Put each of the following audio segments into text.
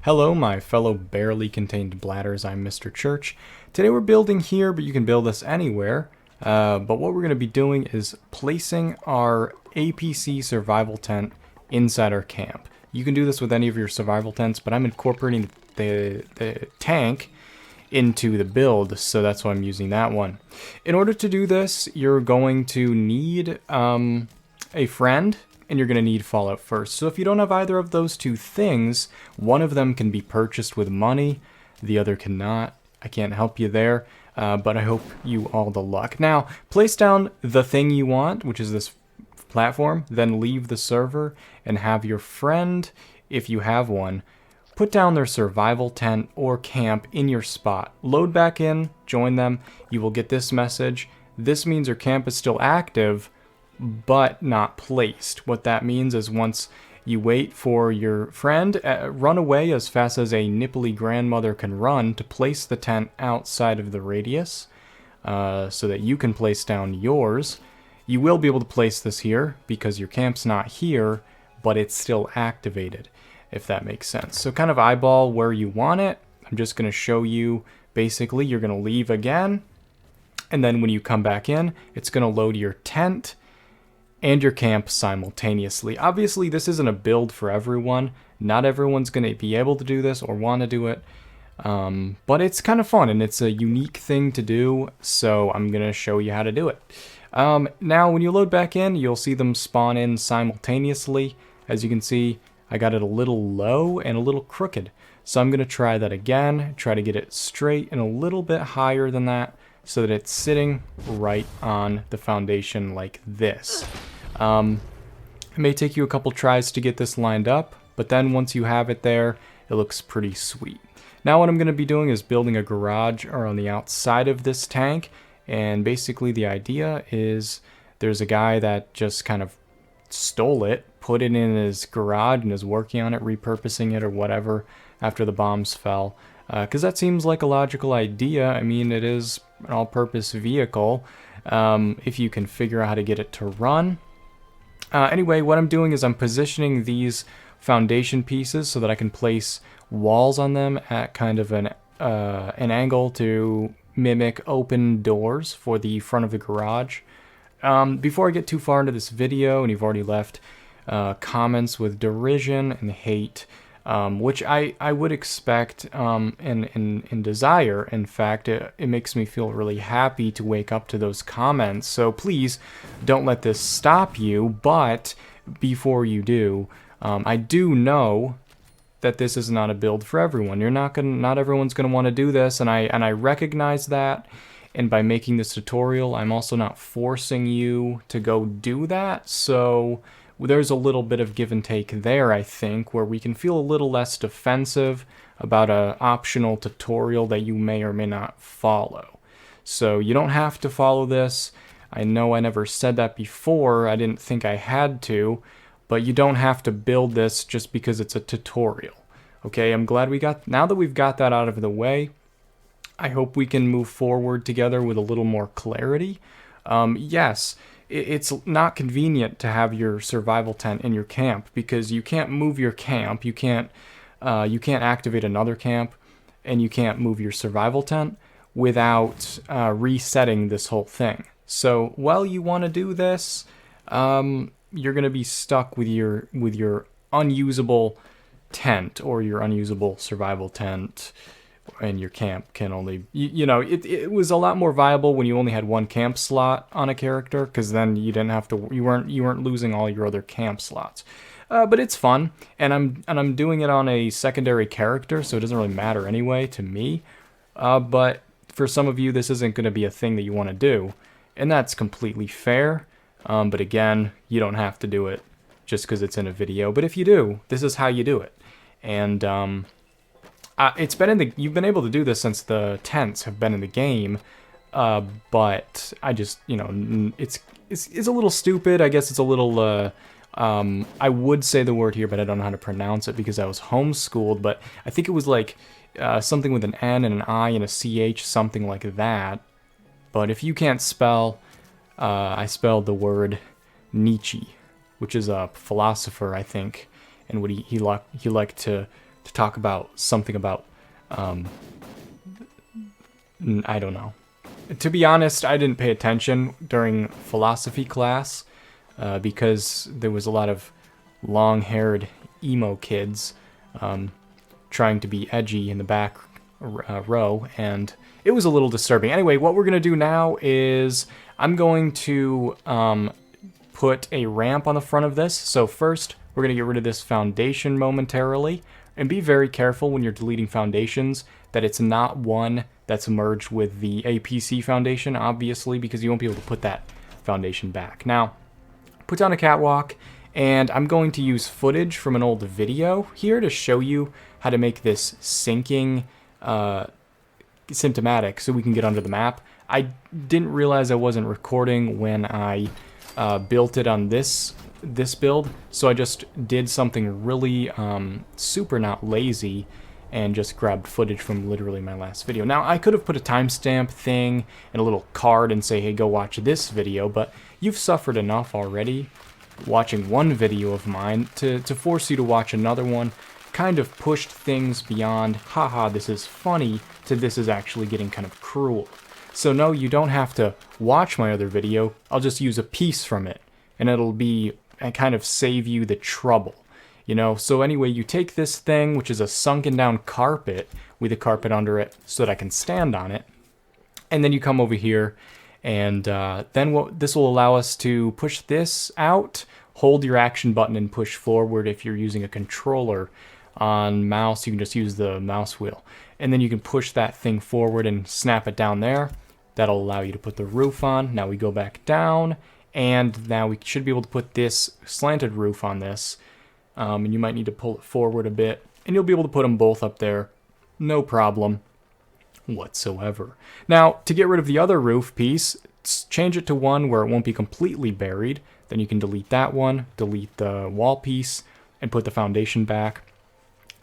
Hello, my fellow barely contained bladders. I'm Mr. Church. Today we're building here, but you can build this anywhere. But what we're going to be doing is placing our APC survival tent inside our camp. You can do this with any of your survival tents, but I'm incorporating the tank into the build, so that's why I'm using that one. In order to do this, you're going to need a friend, and you're going to need Fallout first. So if you don't have either of those two things, one of them can be purchased with money, the other cannot. I can't help you there, but I hope you all the luck. Now, place down the thing you want, which is this platform, then leave the server and have your friend, if you have one, put down their survival tent or camp in your spot. Load back in, join them, you will get this message. This means your camp is still active, but not placed. What that means is once you wait for your friend, run away as fast as a nipply grandmother can run to place the tent outside of the radius so that you can place down yours. You will be able to place this here because your camp's not here, but it's still activated, if that makes sense. So kind of eyeball where you want it. I'm just going to show you, basically, you're going to leave again, and then when you come back in, it's going to load your tent and your camp simultaneously. Obviously, this isn't a build for everyone. Not everyone's going to be able to do this or want to do it, but it's kind of fun, and it's a unique thing to do, so I'm going to show you how to do it. Now, when you load back in, you'll see them spawn in simultaneously. As you can see, I got it a little low and a little crooked, so I'm going to try that again, try to get it straight and a little bit higher than that, so that it's sitting right on the foundation like this. It may take you a couple tries to get this lined up, but then once you have it there, it looks pretty sweet. Now what I'm going to be doing is building a garage on the outside of this tank, and basically the idea is there's a guy that just kind of stole it, put it in his garage, and is working on it, repurposing it or whatever after the bombs fell. Because that seems like a logical idea. I mean, it is an all-purpose vehicle if you can figure out how to get it to run. Anyway, what I'm doing is I'm positioning these foundation pieces so that I can place walls on them at kind of an angle to mimic open doors for the front of the garage. Before I get too far into this video, and you've already left comments with derision and hate, which I would expect and desire. In fact, it makes me feel really happy to wake up to those comments. So please don't let this stop you. But before you do, I do know that this is not a build for everyone. Not everyone's gonna want to do this, and I recognize that. And by making this tutorial, I'm also not forcing you to go do that. So there's a little bit of give and take there, I think, where we can feel a little less defensive about an optional tutorial that you may or may not follow. So you don't have to follow this. I know I never said that before. I didn't think I had to, but you don't have to build this just because it's a tutorial. Okay, I'm glad now that we've got that out of the way, I hope we can move forward together with a little more clarity. Yes, it's not convenient to have your survival tent in your camp because you can't move your camp, you can't activate another camp, and you can't move your survival tent without resetting this whole thing. So while you want to do this, you're going to be stuck with your unusable tent or your unusable survival tent. And your camp can only, it was a lot more viable when you only had one camp slot on a character, because then you didn't have to, you weren't losing all your other camp slots. But it's fun, and I'm doing it on a secondary character, so it doesn't really matter anyway to me. But for some of you, this isn't going to be a thing that you want to do, and that's completely fair. But again, you don't have to do it just because it's in a video. But if you do, this is how you do it, and it's been you've been able to do this since the tents have been in the game, but I just, it's a little stupid. I guess it's a little, I would say the word here, but I don't know how to pronounce it because I was homeschooled, but I think it was like something with an N and an I and a CH, something like that. But if you can't spell, I spelled the word Nietzsche, which is a philosopher, I think, and what he liked to to talk about something about, I don't know. To be honest, I didn't pay attention during philosophy class because there was a lot of long-haired emo kids trying to be edgy in the back row, and it was a little disturbing. Anyway, what we're going to do now is I'm going to put a ramp on the front of this. So first, we're going to get rid of this foundation momentarily, and be very careful when you're deleting foundations that it's not one that's merged with the APC foundation, obviously, because you won't be able to put that foundation back. Now, put down a catwalk, and I'm going to use footage from an old video here to show you how to make this sinking symptomatic so we can get under the map. I didn't realize I wasn't recording when I built it on this build, so I just did something really super not lazy and just grabbed footage from literally my last video. Now, I could have put a timestamp thing and a little card and say, hey, go watch this video, but you've suffered enough already watching one video of mine to force you to watch another one. Kind of pushed things beyond, haha, this is funny, to this is actually getting kind of cruel. So no, you don't have to watch my other video. I'll just use a piece from it, and it'll be and kind of save you the trouble. You know, so anyway, you take this thing, which is a sunken down carpet with a carpet under it so that I can stand on it. And then you come over here, and then this will allow us to push this out, hold your action button and push forward. If you're using a controller on mouse, you can just use the mouse wheel. And then you can push that thing forward and snap it down there. That'll allow you to put the roof on. Now we go back down, and now we should be able to put this slanted roof on this. And you might need to pull it forward a bit, and you'll be able to put them both up there, no problem whatsoever. Now, to get rid of the other roof piece, change it to one where it won't be completely buried. Then you can delete that one, delete the wall piece, and put the foundation back.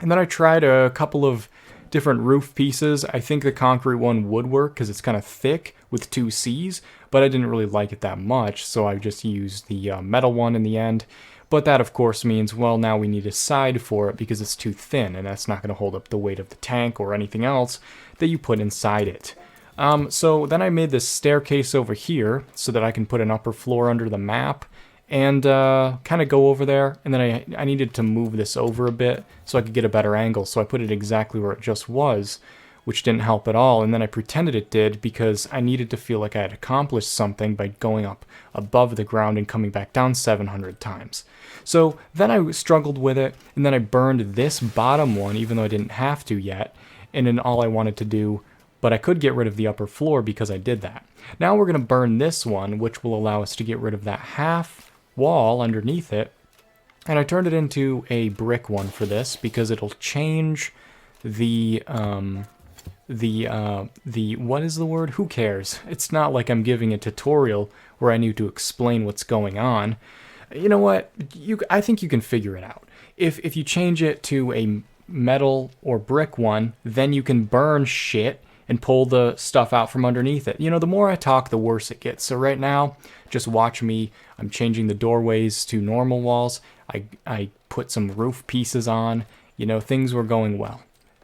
And then I tried a couple of different roof pieces. I think the concrete one would work because it's kind of thick with two C's, but I didn't really like it that much, so I just used the metal one in the end. But that, of course, means, well, now we need a side for it because it's too thin, and that's not going to hold up the weight of the tank or anything else that you put inside it. So then I made this staircase over here so that I can put an upper floor under the map and kind of go over there. And then I needed to move this over a bit so I could get a better angle, so I put it exactly where it just was, which didn't help at all. And then I pretended it did because I needed to feel like I had accomplished something by going up above the ground and coming back down 700 times. So then I struggled with it, and then I burned this bottom one, even though I didn't have to yet, and then all I wanted to do, but I could get rid of the upper floor because I did that. Now we're going to burn this one, which will allow us to get rid of that half wall underneath it, and I turned it into a brick one for this because it'll change the what is the word? Who cares? It's not like I'm giving a tutorial where I need to explain what's going on. You know what? I think you can figure it out. If you change it to a metal or brick one, then you can burn shit and pull the stuff out from underneath it. You know, the more I talk, the worse it gets. So right now, just watch me. I'm changing the doorways to normal walls. I put some roof pieces on. You know, things were going well.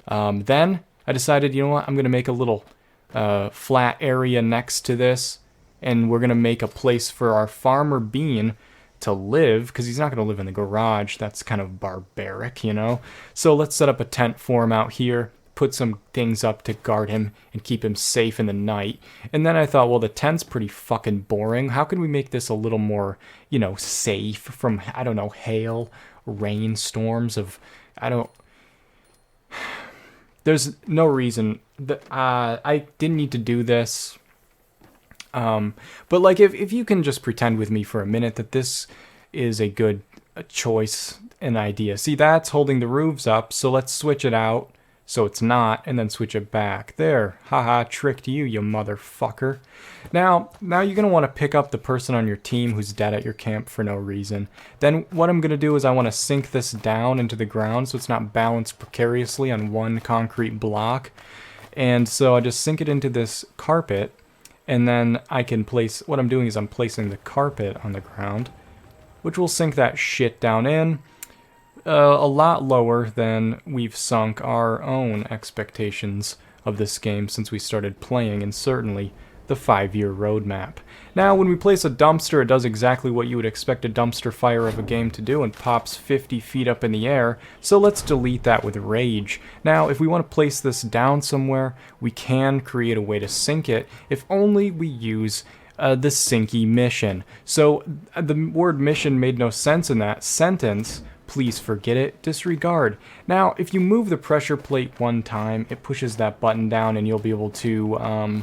Then I decided, you know what, I'm going to make a little flat area next to this, and we're going to make a place for our farmer Bean to live, because he's not going to live in the garage. That's kind of barbaric, you know? So let's set up a tent for him out here, put some things up to guard him and keep him safe in the night. And then I thought, well, the tent's pretty fucking boring. How can we make this a little more, you know, safe from, I don't know, hail, rain, storms of, there's no reason that I didn't need to do this. But like, if you can just pretend with me for a minute that this is a good choice, an idea. See, that's holding the roofs up, so let's switch it out so it's not, and then switch it back. There, haha, tricked you, you motherfucker. Now you're going to want to pick up the person on your team who's dead at your camp for no reason. Then what I'm going to do is I want to sink this down into the ground so it's not balanced precariously on one concrete block. And so I just sink it into this carpet, and then I can place, what I'm doing is I'm placing the carpet on the ground, which will sink that shit down in. a lot lower than we've sunk our own expectations of this game since we started playing, and certainly the 5-year roadmap. Now, when we place a dumpster, it does exactly what you would expect a dumpster fire of a game to do and pops 50 feet up in the air, so let's delete that with rage. Now, if we want to place this down somewhere, we can create a way to sink it, if only we use the sinky mission. So, the word mission made no sense in that sentence. Please forget it, disregard. Now, if you move the pressure plate one time, it pushes that button down and you'll be able to,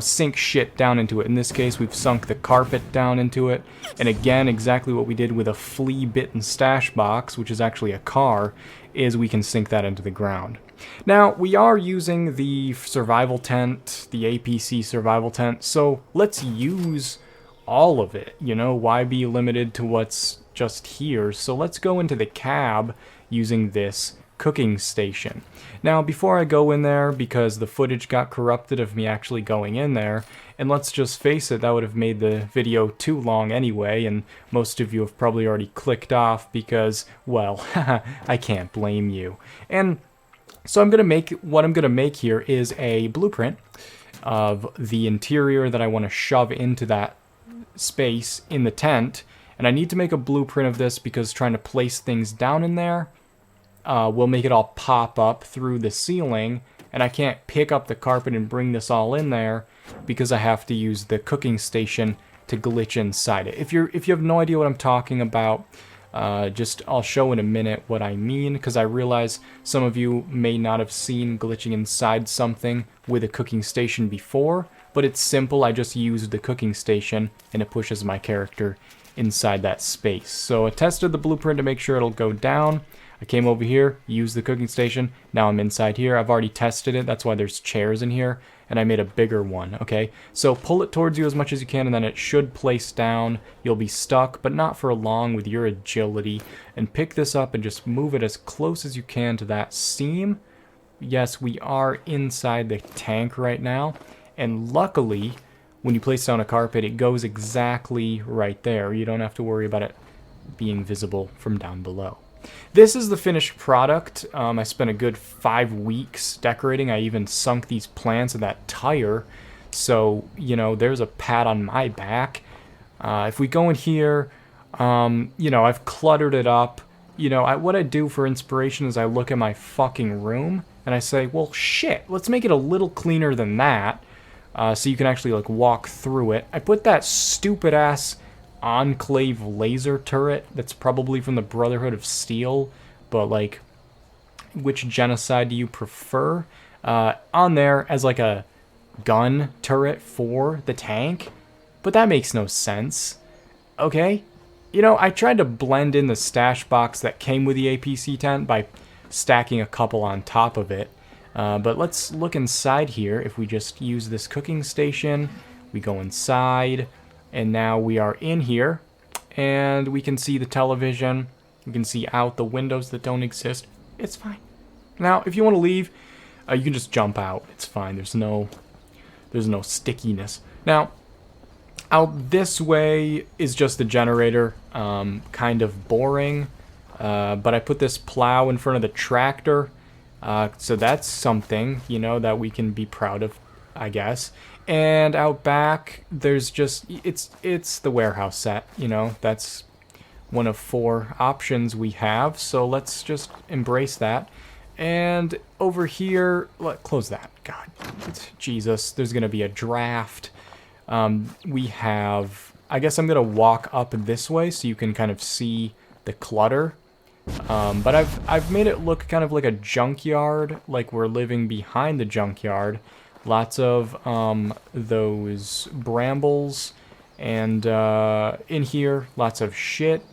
sink shit down into it. In this case, we've sunk the carpet down into it. And again, exactly what we did with a flea-bitten stash box, which is actually a car, is we can sink that into the ground. Now, we are using the survival tent, the APC survival tent, so let's use all of it. Why be limited to what's just here? So let's go into the cab using this cooking station. Now, before I go in there, because the footage got corrupted of me actually going in there, and let's just face it, that would have made the video too long anyway, and most of you have probably already clicked off because, well, I can't blame you. And so what I'm gonna make here is a blueprint of the interior that I want to shove into that space in the tent, and I need to make a blueprint of this because trying to place things down in there will make it all pop up through the ceiling, and I can't pick up the carpet and bring this all in there because I have to use the cooking station to glitch inside it. If you have no idea what I'm talking about, I'll show in a minute what I mean, because I realize some of you may not have seen glitching inside something with a cooking station before, but it's simple. I just use the cooking station and it pushes my character inside that space. So I tested the blueprint to make sure it'll go down. I came over here, used the cooking station, now I'm inside here. I've already tested it, that's why there's chairs in here, and I made a bigger one, okay? So pull it towards you as much as you can, and then it should place down. You'll be stuck, but not for long with your agility. And pick this up and just move it as close as you can to that seam. Yes, we are inside the tank right now, and luckily, when you place down a carpet, it goes exactly right there. You don't have to worry about it being visible from down below. This is the finished product. I spent a good 5 weeks decorating. I even sunk these plants in that tire. So, there's a pat on my back. If we go in here, I've cluttered it up. What I do for inspiration is I look at my fucking room and I say, well, shit, let's make it a little cleaner than that. So you can actually, walk through it. I put that stupid-ass Enclave laser turret that's probably from the Brotherhood of Steel, but which genocide do you prefer? On there as a gun turret for the tank, but that makes no sense. Okay, I tried to blend in the stash box that came with the APC tent by stacking a couple on top of it, but let's look inside here. If we just use this cooking station, we go inside. And now we are in here, and we can see the television. We can see out the windows that don't exist. It's fine. Now, if you want to leave, you can just jump out. It's fine. There's no stickiness. Now, out this way is just the generator. Kind of boring, but I put this plow in front of the tractor, so that's something, that we can be proud of, I guess. And out back, there's just, it's the warehouse set, that's one of 4 options we have, so let's just embrace that. And over here, close that, God, Jesus, there's going to be a draft. We have, I guess I'm going to walk up this way so you can kind of see the clutter. But I've made it look kind of like a junkyard, like we're living behind the junkyard. Lots of those brambles, and in here, lots of shit.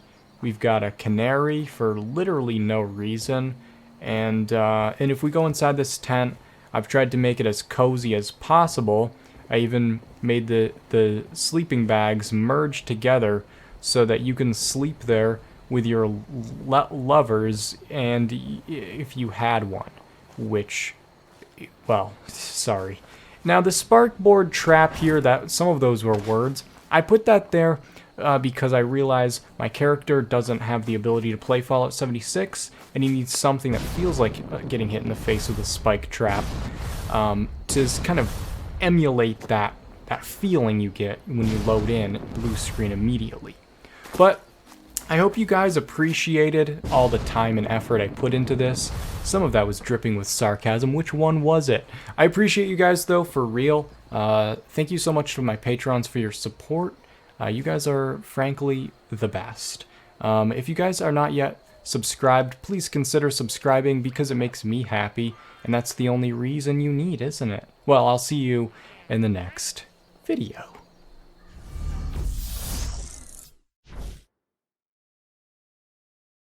We've got a canary for literally no reason, and if we go inside this tent, I've tried to make it as cozy as possible. I even made the sleeping bags merge together so that you can sleep there with your lovers, and if you had one, which, well, sorry. Now the sparkboard trap here, that some of those were words, I put that there because I realize my character doesn't have the ability to play Fallout 76, and he needs something that feels like getting hit in the face with a spike trap to kind of emulate that feeling you get when you load in blue screen immediately. But I hope you guys appreciated all the time and effort I put into this. Some of that was dripping with sarcasm. Which one was it? I appreciate you guys, though, for real. Thank you so much to my patrons for your support. You guys are, frankly, the best. If you guys are not yet subscribed, please consider subscribing because it makes me happy, and that's the only reason you need, isn't it? Well, I'll see you in the next video.